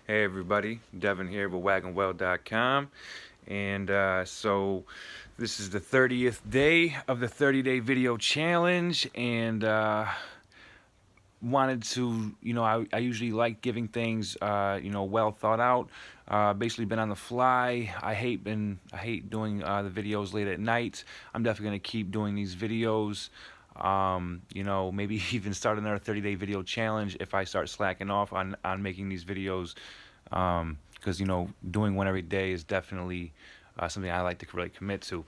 Hey everybody, Devin here with wagonwell.com, and so this is the 30th day of the 30-day video challenge, and wanted to, I usually like giving things, well thought out. Basically been on the fly. I hate doing the videos late at night. I'm definitely gonna keep doing these videos. Maybe even start another 30-day video challenge if I start slacking off on making these videos. Because doing one every day is definitely something I like to really commit to.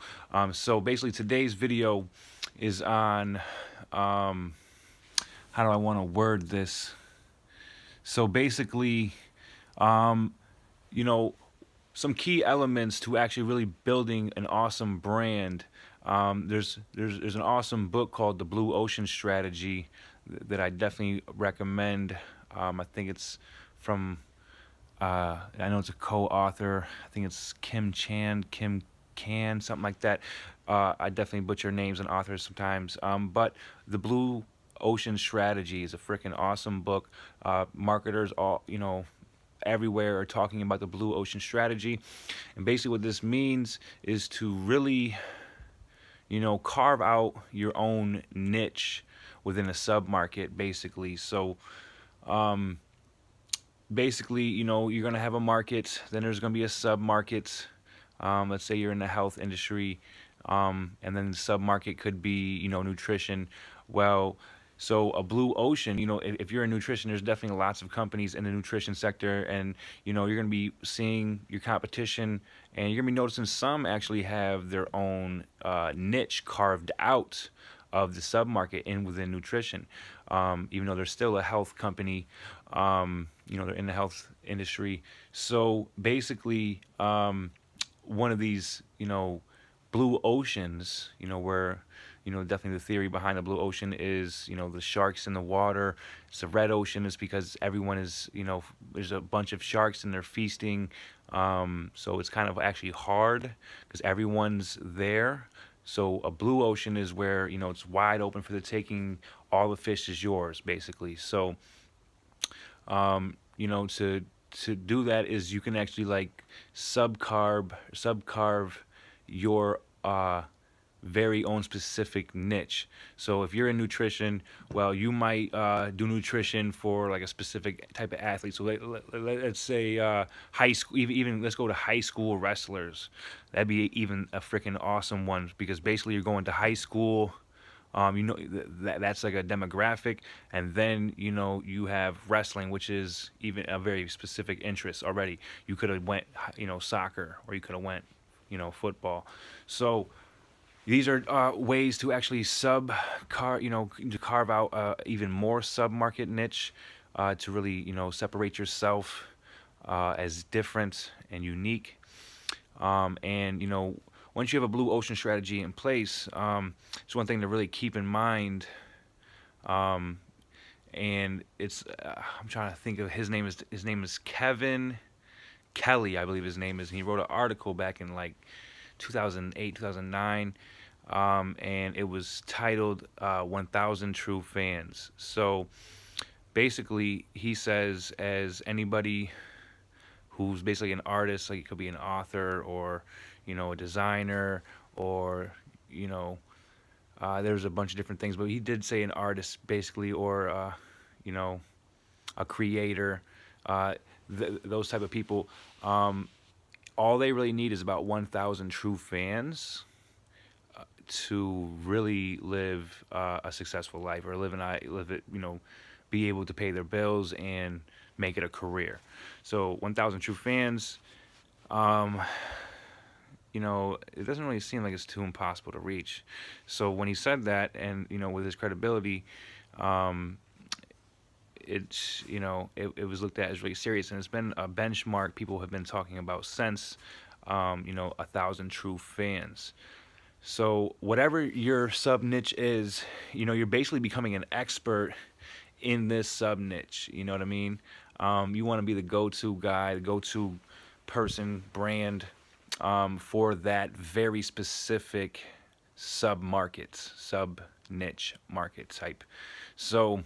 So basically, today's video is on how do I want to word this? So basically, um, you know, some key elements to actually really building an awesome brand. There's an awesome book called The Blue Ocean Strategy that I definitely recommend. I think it's from I know it's a co-author. I think it's Kim Can, something like that. I definitely butcher names and authors sometimes. But The Blue Ocean Strategy is a freaking awesome book. Marketers all, everywhere are talking about the Blue Ocean Strategy. And basically what this means is to really, carve out your own niche within a sub-market, basically. So, basically, you're going to have a market, then there's going to be a sub-market. Let's say you're in the health industry, and then the sub-market could be, nutrition. Well, so a blue ocean, if you're in nutrition, there's definitely lots of companies in the nutrition sector, and, you're going to be seeing your competition, and you're going to be noticing some actually have their own niche carved out of the sub-market in within nutrition, even though they're still a health company. They're in the health industry. So basically, one of these, blue oceans, where, definitely the theory behind the blue ocean is, the sharks in the water. It's the red ocean is because everyone is, there's a bunch of sharks and they're feasting. So it's kind of actually hard because everyone's there. So a blue ocean is where, it's wide open for the taking. All the fish is yours, basically. So, to do that is you can actually like subcarve your very own specific niche. So if you're in nutrition, well, you might do nutrition for like a specific type of athlete. So let's say high school, even let's go to high school wrestlers. That'd be even a freaking awesome one because basically you're going to high school. That's like a demographic, and then you have wrestling, which is even a very specific interest already. You could have went soccer, or you could have went football. So these are ways to actually to carve out even more sub market niche, to really separate yourself as different and unique. And once you have a blue ocean strategy in place, it's one thing to really keep in mind. And it's I'm trying to think of his name is Kevin Kelly, I believe his name is. And he wrote an article back in like 2008, 2009, and it was titled 1,000 True Fans. So basically, he says as anybody who's basically an artist, like it could be an author or a designer or there's a bunch of different things, but he did say an artist basically, or you know a creator, those type of people. All they really need is about 1,000 true fans to really live a successful life, or live it, be able to pay their bills and make it a career. So 1,000 true fans, it doesn't really seem like it's too impossible to reach. So when he said that, and with his credibility, it was looked at as really serious, and it's been a benchmark people have been talking about since, 1,000 true fans. So whatever your sub niche is, you're basically becoming an expert in this sub niche. You know what I mean? You want to be the go-to guy, the go-to person, brand, for that very specific sub market, sub niche market type. So,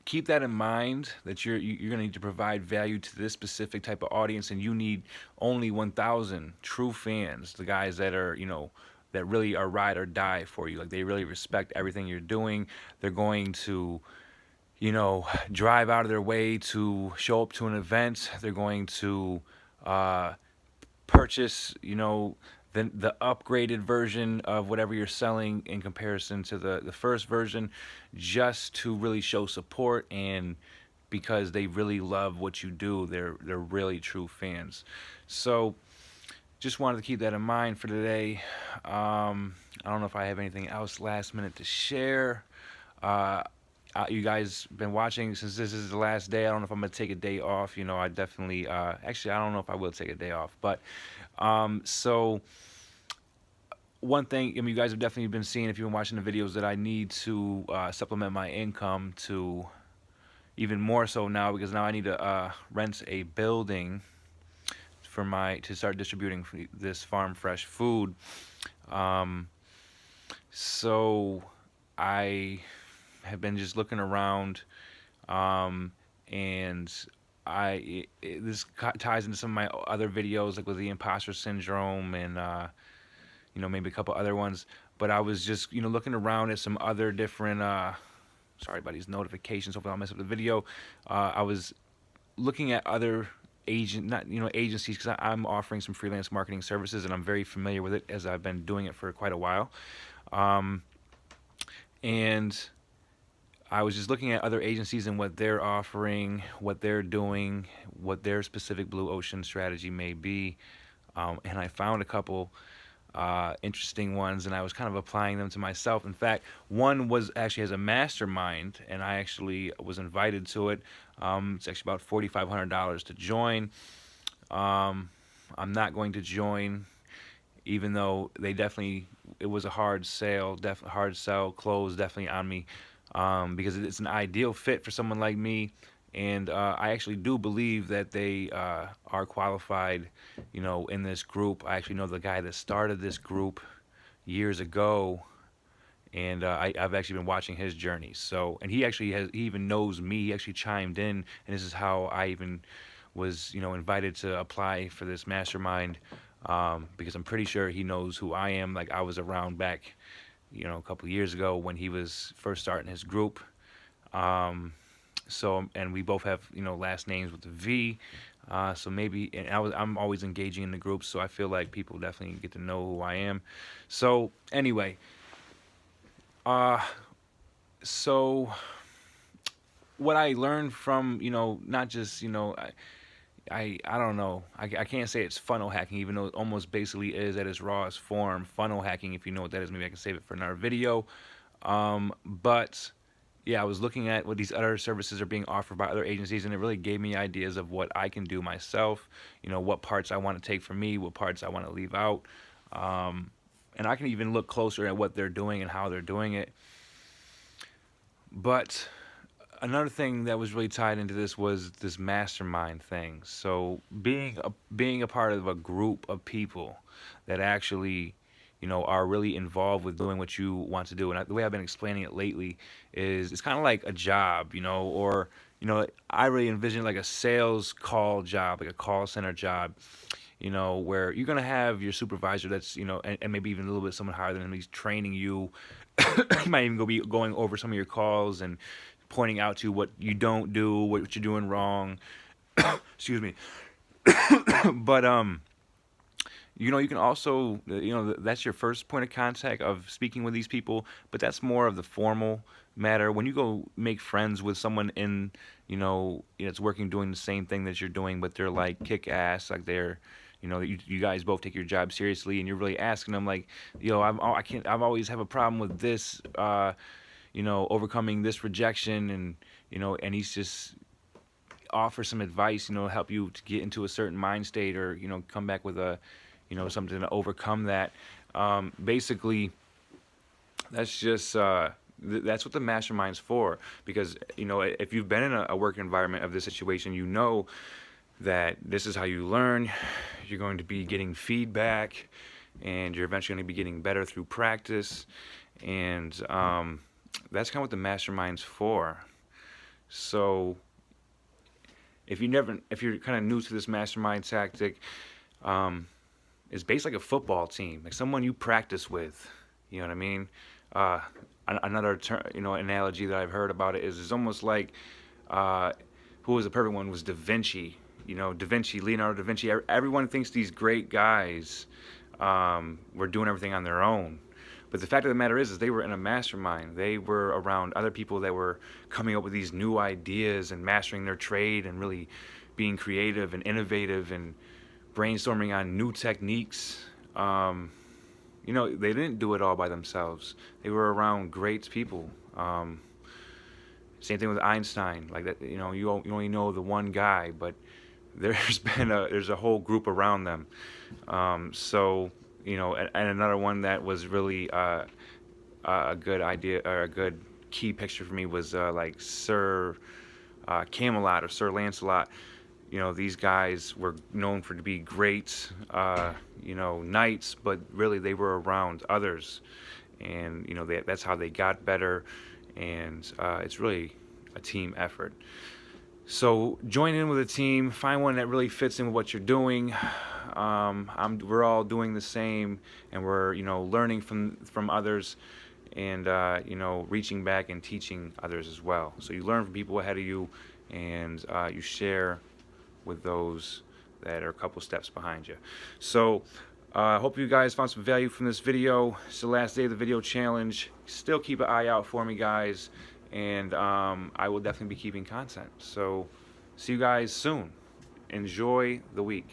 keep that in mind, that you're going to need to provide value to this specific type of audience, and you need only 1,000 true fans, the guys that are, that really are ride or die for you. Like, they really respect everything you're doing. They're going to, drive out of their way to show up to an event. They're going to purchase, the upgraded version of whatever you're selling in comparison to the first version, just to really show support, and because they really love what you do. They're really true fans. So just wanted to keep that in mind for today. I don't know if I have anything else last minute to share. You guys been watching since this is the last day. I don't know if I'm gonna take a day off. I definitely actually, I don't know if I will take a day off, but so one thing, you guys have definitely been seeing, if you've been watching the videos, that I need to supplement my income to even more so now, because now I need to rent a building to start distributing this farm fresh food. So I have been just looking around, and this ties into some of my other videos, like with the imposter syndrome, and maybe a couple other ones. But I was just looking around at some other different sorry about these notifications, hopefully I'll mess up the video. I was looking at other agencies, because I'm offering some freelance marketing services, and I'm very familiar with it, as I've been doing it for quite a while. And I was just looking at other agencies and what they're offering, what they're doing, what their specific blue ocean strategy may be. And I found a couple interesting ones, and I was kind of applying them to myself. In fact, one actually has a mastermind, and I actually was invited to it. It's actually about $4,500 to join. I'm not going to join, even though it was a hard sell, close definitely on me, because it's an ideal fit for someone like me. And I actually do believe that they are qualified, in this group. I actually know the guy that started this group years ago, and I've actually been watching his journey. So, and he even knows me. He actually chimed in, and this is how I even was, invited to apply for this mastermind, because I'm pretty sure he knows who I am. Like, I was around back, a couple years ago when he was first starting his group. So, and we both have, last names with the V. So maybe, and I'm always engaging in the group, so I feel like people definitely get to know who I am. So anyway, so what I learned from, not just, I don't know, I can't say it's funnel hacking, even though it almost basically is at its rawest form. Funnel hacking, if you know what that is, maybe I can save it for another video. But yeah, I was looking at what these other services are being offered by other agencies, and it really gave me ideas of what I can do myself, what parts I want to take from me, what parts I want to leave out. And I can even look closer at what they're doing and how they're doing it. But another thing that was really tied into this was this mastermind thing. So being a part of a group of people that actually, are really involved with doing what you want to do. And the way I've been explaining it lately is, it's kind of like a job, or, I really envision like a sales call job, like a call center job, where you're going to have your supervisor that's, and maybe even a little bit someone higher than him. He's training you. He might even be going over some of your calls and pointing out to you what you don't do, what you're doing wrong. Excuse me. But, you can also, that's your first point of contact of speaking with these people, but that's more of the formal matter. When you go make friends with someone it's working, doing the same thing that you're doing, but they're like kick ass, like they're, you guys both take your job seriously, and you're really asking them like, I've always have a problem with this, overcoming this rejection, and, and he's just offer some advice, help you to get into a certain mind state, or, come back with a, something to overcome that. Basically, that's just that's what the mastermind's for. Because if you've been in a work environment of this situation, that this is how you learn. You're going to be getting feedback, and you're eventually going to be getting better through practice. And that's kind of what the mastermind's for. So if you're kind of new to this mastermind tactic, um, it's based like a football team, like someone you practice with. You know what I mean? Uh, Another analogy that I've heard about it is it's almost like uh, who was the perfect one was Da Vinci. Leonardo da Vinci. Everyone thinks these great guys were doing everything on their own. But the fact of the matter is they were in a mastermind. They were around other people that were coming up with these new ideas and mastering their trade and really being creative and innovative and brainstorming on new techniques. They didn't do it all by themselves. They were around great people. Same thing with Einstein. Like that, you only know the one guy, but there's a whole group around them. And another one that was really a good idea or a good key picture for me was like Sir Camelot or Sir Lancelot. These guys were known for to be great, knights, but really they were around others, and that's how they got better, and it's really a team effort. So join in with a team, find one that really fits in with what you're doing. We're all doing the same, and we're learning from others, and reaching back and teaching others as well. So you learn from people ahead of you, and you share with those that are a couple steps behind you. So I hope you guys found some value from this video. It's the last day of the video challenge. Still keep an eye out for me, guys, and I will definitely be keeping content. So see you guys soon. Enjoy the week.